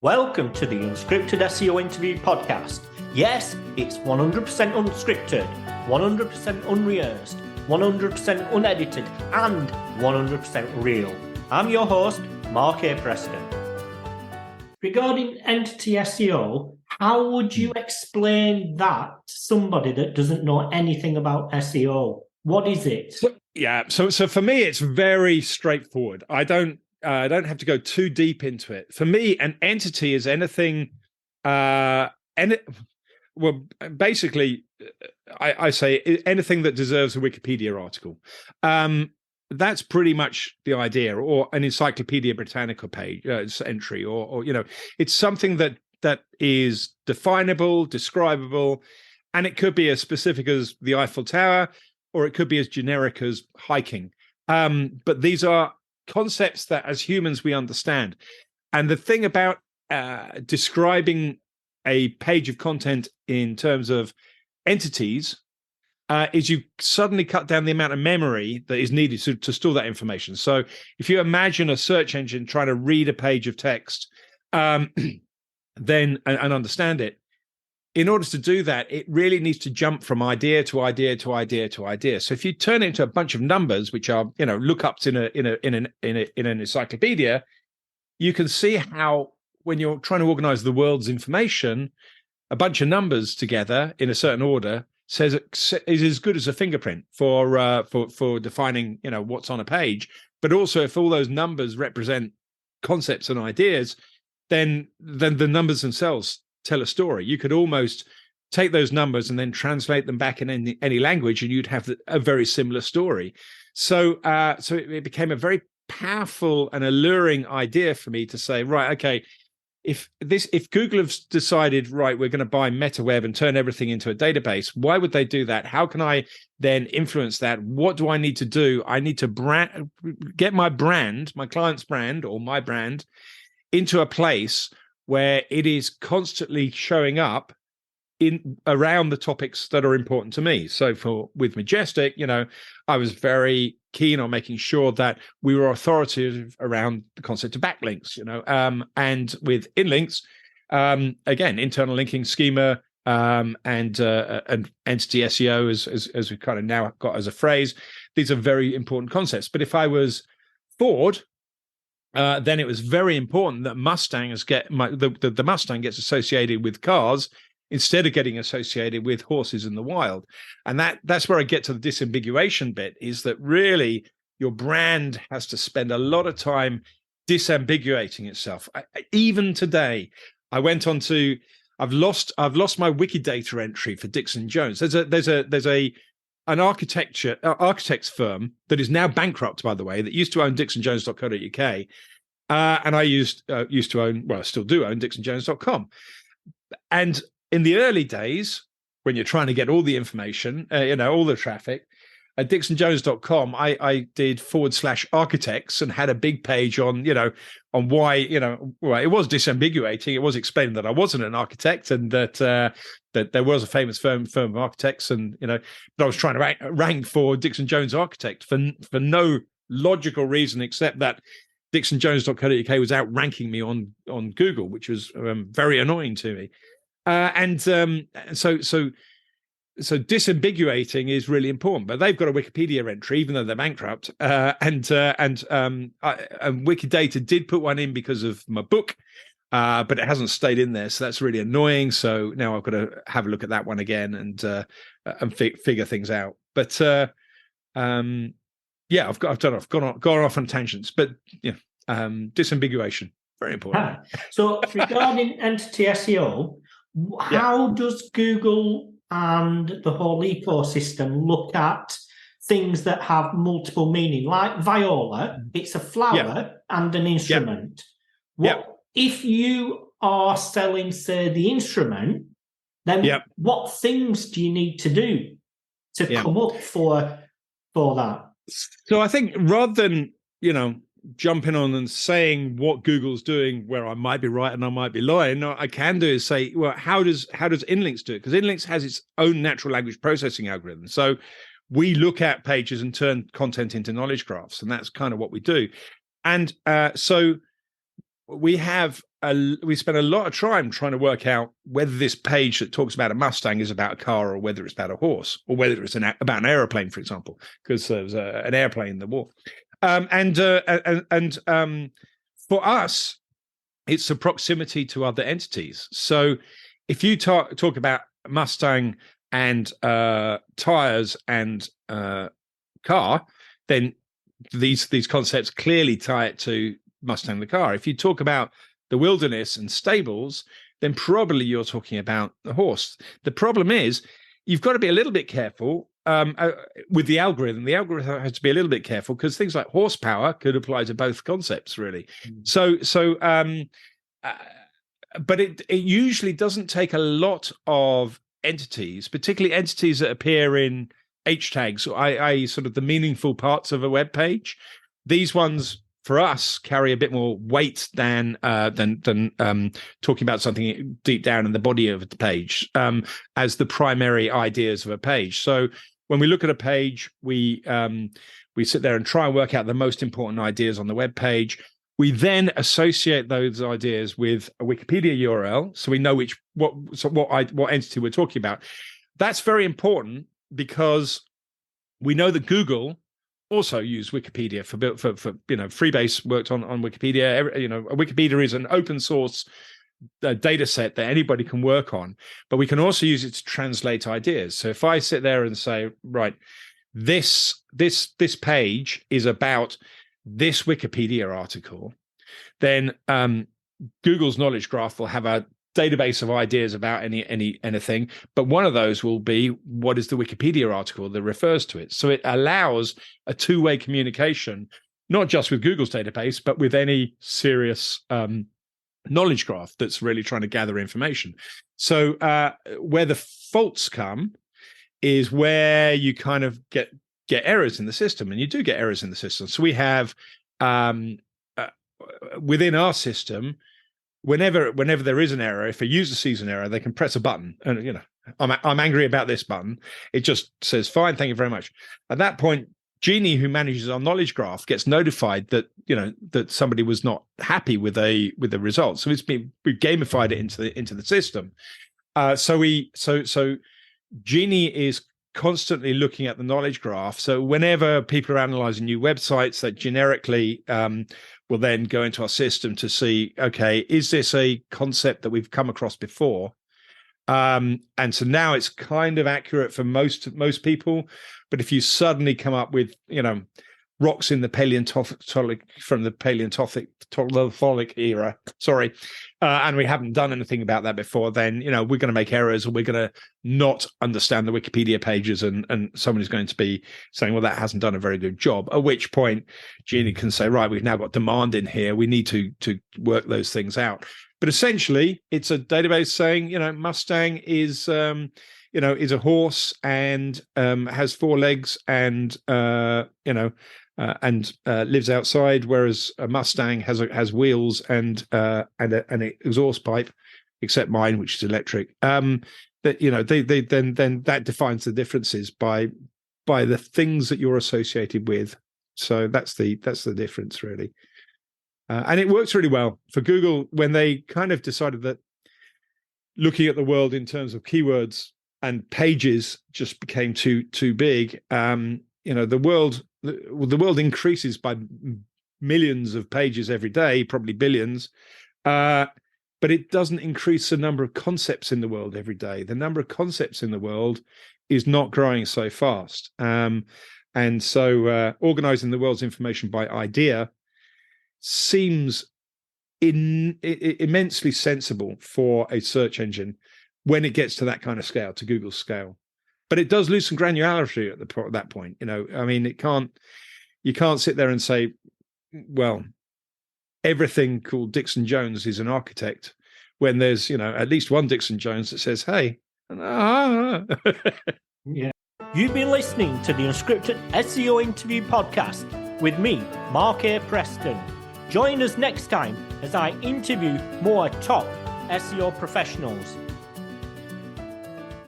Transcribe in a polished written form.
Welcome to the Unscripted SEO Interview Podcast. Yes, it's 100% unscripted, 100% unrehearsed, 100% unedited, and 100% real. I'm your host, Mark A Preston. Regarding Entity SEO, how would you explain that to somebody that doesn't know anything about SEO? What is it? So for me, it's very straightforward. I don't have to go too deep into it. For me, an entity is anything. I say anything that deserves a Wikipedia article. That's pretty much the idea, or an Encyclopedia Britannica page entry, or it's something that is definable, describable, and it could be as specific as the Eiffel Tower, or it could be as generic as hiking. But these are concepts that as humans we understand. And the thing about describing a page of content in terms of entities is you suddenly cut down the amount of memory that is needed to store that information. So if you imagine a search engine trying to read a page of text then and understand it, in order to do that, it really needs to jump from idea to idea to idea to idea. So if you turn it into a bunch of numbers, which are lookups in an encyclopedia, you can see how when you're trying to organize the world's information, a bunch of numbers together in a certain order is as good as a fingerprint for defining what's on a page. But also, if all those numbers represent concepts and ideas, then the numbers themselves tell a story. You could almost take those numbers and then translate them back in any language, and you'd have a very similar story. So it became a very powerful and alluring idea for me to say, right, okay, if Google have decided, right, we're going to buy MetaWeb and turn everything into a database, why would they do that? How can I then influence that? What do I need to do? I need to get my brand, my client's brand or my brand, into a place where it is constantly showing up in around the topics that are important to me. So with Majestic, I was very keen on making sure that we were authoritative around the concept of backlinks, and with InLinks, again, internal linking schema, and Entity SEO as we kind of now got as a phrase. These are very important concepts. But if I was Ford, then it was very important that the Mustang gets associated with cars instead of getting associated with horses in the wild. And that's where I get to the disambiguation bit, is that really your brand has to spend a lot of time disambiguating itself. Even today, I've lost my Wikidata entry for Dixon Jones. There's an architect's firm that is now bankrupt, by the way, that used to own dixonjones.co.uk. And I used to own, well, I still do own dixonjones.com. And in the early days, when you're trying to get all the information, all the traffic, at dixonjones.com, I did /architects and had a big page on why, well, it was disambiguating. It was explaining that I wasn't an architect and that there was a famous firm of architects, and but I was trying to rank for Dixon Jones Architect for no logical reason except that dixonjones.co.uk was outranking me on Google, which was very annoying to me. So disambiguating is really important, but they've got a Wikipedia entry, even though they're bankrupt. And Wikidata did put one in because of my book, but it hasn't stayed in there, so that's really annoying. So now I've got to have a look at that one again and figure things out. But I've gone off on tangents, but disambiguation, very important. So regarding Entity SEO, how does Google and the whole ecosystem look at things that have multiple meaning? Like viola, it's a flower and an instrument. If you are selling, say, the instrument, then what things do you need to do to come up for that? So I think rather than jumping on and saying what Google's doing, where I might be right and I might be lying, what I can do is say, well, how does InLinks do it? Because InLinks has its own natural language processing algorithm. So we look at pages and turn content into knowledge graphs, and that's kind of what we do. And so we spend a lot of time trying to work out whether this page that talks about a Mustang is about a car, or whether it's about a horse, or whether it's about an aeroplane, for example, because there was an airplane in the war. And for us, it's the proximity to other entities. So if you talk about Mustang and tires and car, then these concepts clearly tie it to Mustang the car. If you talk about the wilderness and stables, then probably you're talking about the horse. The problem is you've got to be a little bit careful with the algorithm. The algorithm has to be a little bit careful because things like horsepower could apply to both concepts, really. But it usually doesn't take a lot of entities, particularly entities that appear in H tags, i.e. sort of the meaningful parts of a web page. These ones, for us, carry a bit more weight than talking about something deep down in the body of the page as the primary ideas of a page. So when we look at a page, we sit there and try and work out the most important ideas on the web page. We then associate those ideas with a Wikipedia URL, so we know what entity we're talking about. That's very important because we know that Google also use Wikipedia for Freebase worked on Wikipedia. Wikipedia is an open source data set that anybody can work on, but we can also use it to translate ideas. So if I sit there and say, right, this page is about this Wikipedia article, then Google's knowledge graph will have a database of ideas about anything, but one of those will be what is the Wikipedia article that refers to it. So it allows a two-way communication, not just with Google's database, but with any serious knowledge graph that's really trying to gather information. So where the faults come is where you kind of get errors in the system, and you do get errors in the system. So we have within our system, whenever there is an error, if a user sees an error, they can press a button, and I'm angry about this button. It just says, "Fine, thank you very much." At that point, Jeannie, who manages our knowledge graph, gets notified that that somebody was not happy with the result. So we've gamified it into the system. So Jeannie is constantly looking at the knowledge graph. So whenever people are analyzing new websites, that generically will then go into our system to see, okay, is this a concept that we've come across before? And so now it's kind of accurate for most people. But if you suddenly come up with, rocks in the Paleontologic era, and we haven't done anything about that before, then we're going to make errors, or we're going to not understand the Wikipedia pages, and somebody's going to be saying, well, that hasn't done a very good job. At which point Jeannie can say, right, we've now got demand in here, we need to work those things out. But essentially it's a database saying, Mustang is is a horse and has four legs and lives outside, whereas a Mustang has wheels and an exhaust pipe, except mine, which is electric. Then that defines the differences by the things that you're associated with. So that's the difference, really. And it works really well for Google when they kind of decided that looking at the world in terms of keywords and pages just became too big. The world increases by millions of pages every day, probably billions, but it doesn't increase the number of concepts in the world every day. The number of concepts in the world is not growing so fast. And so organizing the world's information by idea seems immensely sensible for a search engine when it gets to that kind of scale, to Google's scale. But it does lose some granularity at that point. You can't sit there and say, well, everything called Dixon Jones is an architect, when there's at least one Dixon Jones that says, hey. Yeah. You've been listening to the Unscripted SEO Interview Podcast with me, Mark A Preston. Join us next time as I interview more top SEO professionals.